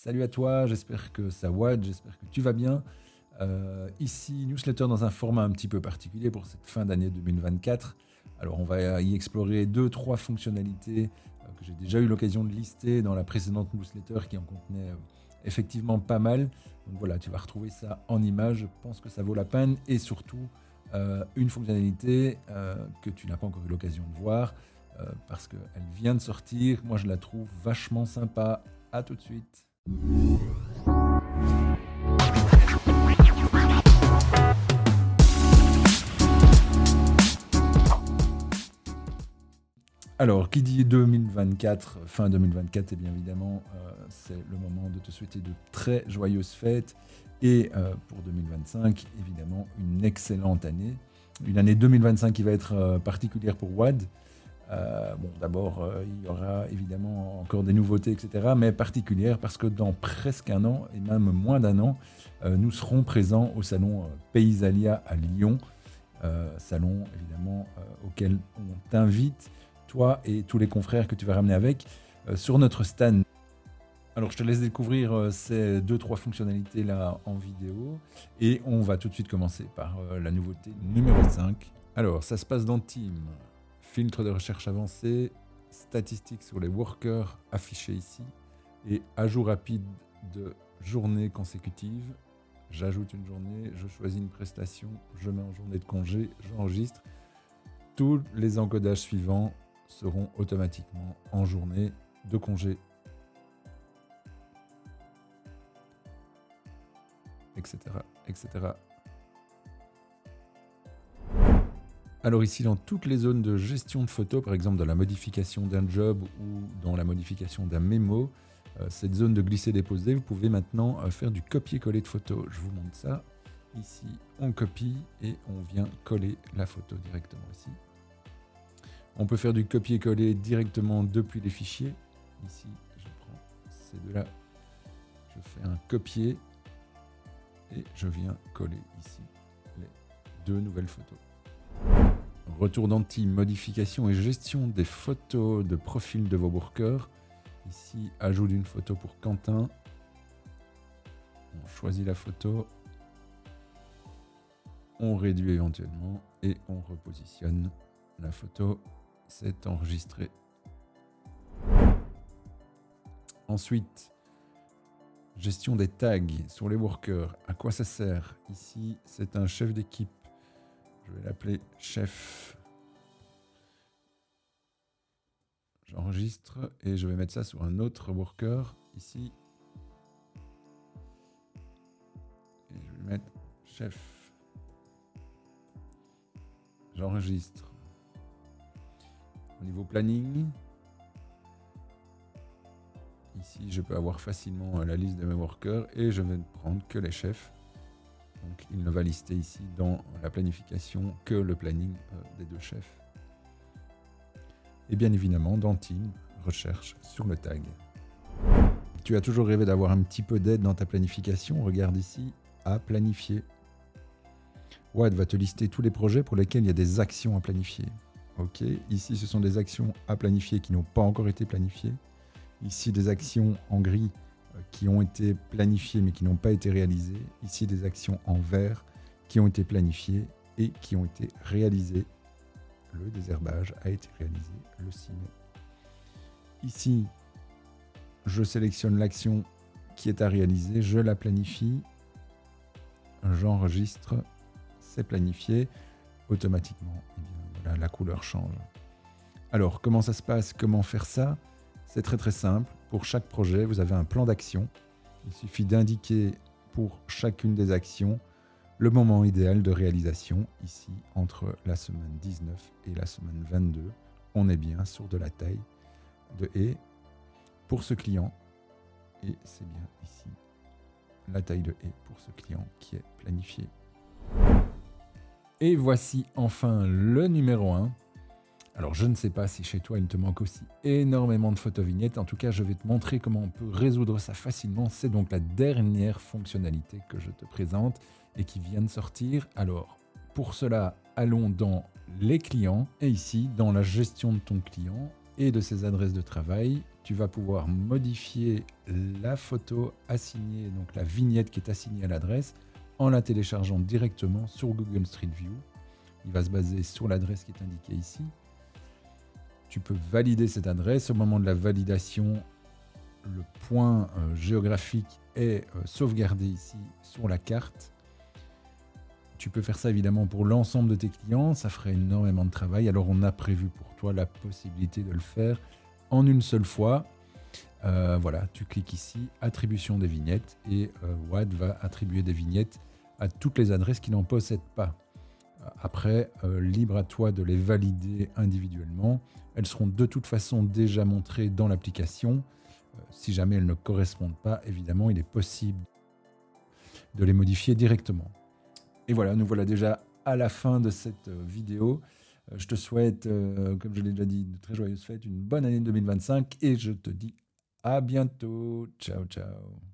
Salut à toi, j'espère que ça va, j'espère que tu vas bien. Ici, newsletter dans un format un petit peu particulier pour cette fin d'année 2024. Alors, on va y explorer deux, trois fonctionnalités que j'ai déjà eu l'occasion de lister dans la précédente newsletter qui en contenait effectivement pas mal. Donc voilà, tu vas retrouver ça en images, je pense que ça vaut la peine. Et surtout, une fonctionnalité que tu n'as pas encore eu l'occasion de voir parce qu'elle vient de sortir. Moi, je la trouve vachement sympa. À tout de suite. Alors, qui dit 2024, fin 2024, et bien évidemment, c'est le moment de te souhaiter de très joyeuses fêtes. Et pour 2025, évidemment, une excellente année. Une année 2025 qui va être particulière pour WAD. D'abord, il y aura évidemment encore des nouveautés, etc., mais particulière parce que dans presque un an, et même moins d'un an, nous serons présents au salon Paysalia à Lyon, salon évidemment auquel on t'invite, toi et tous les confrères que tu vas ramener avec, sur notre stand. Alors, je te laisse découvrir ces deux, trois fonctionnalités là en vidéo, et on va tout de suite commencer par la nouveauté numéro 5. Alors, ça se passe dans Team. Filtre de recherche avancé, statistiques sur les workers affichés ici, et ajout rapide de journée consécutive. J'ajoute une journée, je choisis une prestation, je mets en journée de congé, j'enregistre. Tous les encodages suivants seront automatiquement en journée de congé, etc., etc. Alors ici, dans toutes les zones de gestion de photos, par exemple dans la modification d'un job ou dans la modification d'un mémo, cette zone de glisser-déposer, vous pouvez maintenant faire du copier-coller de photos. Je vous montre ça. Ici, on copie et on vient coller la photo directement ici. On peut faire du copier-coller directement depuis les fichiers. Ici, je prends ces deux-là, je fais un copier et je viens coller ici les deux nouvelles photos. Retour dans Team, modification et gestion des photos de profil de vos workers. Ici, ajout d'une photo pour Quentin. On choisit la photo. On réduit éventuellement et on repositionne la photo. C'est enregistré. Ensuite, gestion des tags sur les workers. À quoi ça sert? Ici, c'est un chef d'équipe. Je vais l'appeler chef. J'enregistre et je vais mettre ça sur un autre worker ici. Et je vais mettre chef. J'enregistre. Au niveau planning, ici je peux avoir facilement la liste de mes workers et je vais ne prendre que les chefs. Donc il ne va lister ici dans la planification que le planning des deux chefs. Et bien évidemment dans Team, recherche sur le tag. Tu as toujours rêvé d'avoir un petit peu d'aide dans ta planification, regarde ici, à planifier. WAD va te lister tous les projets pour lesquels il y a des actions à planifier. Ok, ici ce sont des actions à planifier qui n'ont pas encore été planifiées. Ici des actions en gris qui ont été planifiées mais qui n'ont pas été réalisées. Ici des actions en vert qui ont été planifiées et qui ont été réalisées. Le désherbage a été réalisé le 6 mai. Ici, je sélectionne l'action qui est à réaliser, je la planifie, j'enregistre, c'est planifié. Automatiquement, eh bien, voilà, la couleur change. Alors, comment ça se passe? Comment faire ça? C'est très très simple. Pour chaque projet, vous avez un plan d'action. Il suffit d'indiquer pour chacune des actions le moment idéal de réalisation. Ici, entre la semaine 19 et la semaine 22, on est bien sur de la taille de haie pour ce client. Et c'est bien ici la taille de haie pour ce client qui est planifié. Et voici enfin le numéro 1. Alors je ne sais pas si chez toi il te manque aussi énormément de photo-vignettes. En tout cas, je vais te montrer comment on peut résoudre ça facilement. C'est donc la dernière fonctionnalité que je te présente et qui vient de sortir. Alors pour cela, allons dans les clients et ici dans la gestion de ton client, et de ces adresses de travail, tu vas pouvoir modifier la photo assignée, donc la vignette qui est assignée à l'adresse, en la téléchargeant directement sur Google Street View. Il va se baser sur l'adresse qui est indiquée ici. Tu peux valider cette adresse. Au moment de la validation, le point géographique est sauvegardé ici sur la carte. Tu peux faire ça évidemment pour l'ensemble de tes clients, ça ferait énormément de travail. Alors on a prévu pour toi la possibilité de le faire en une seule fois. Voilà, tu cliques ici, attribution des vignettes, et Waad va attribuer des vignettes à toutes les adresses qui n'en possèdent pas. Après, libre à toi de les valider individuellement. Elles seront de toute façon déjà montrées dans l'application. Si jamais elles ne correspondent pas, évidemment, il est possible de les modifier directement. Et voilà, nous voilà déjà à la fin de cette vidéo. Je te souhaite, comme je l'ai déjà dit, de très joyeuses fêtes, une bonne année 2025 et je te dis à bientôt. Ciao, ciao.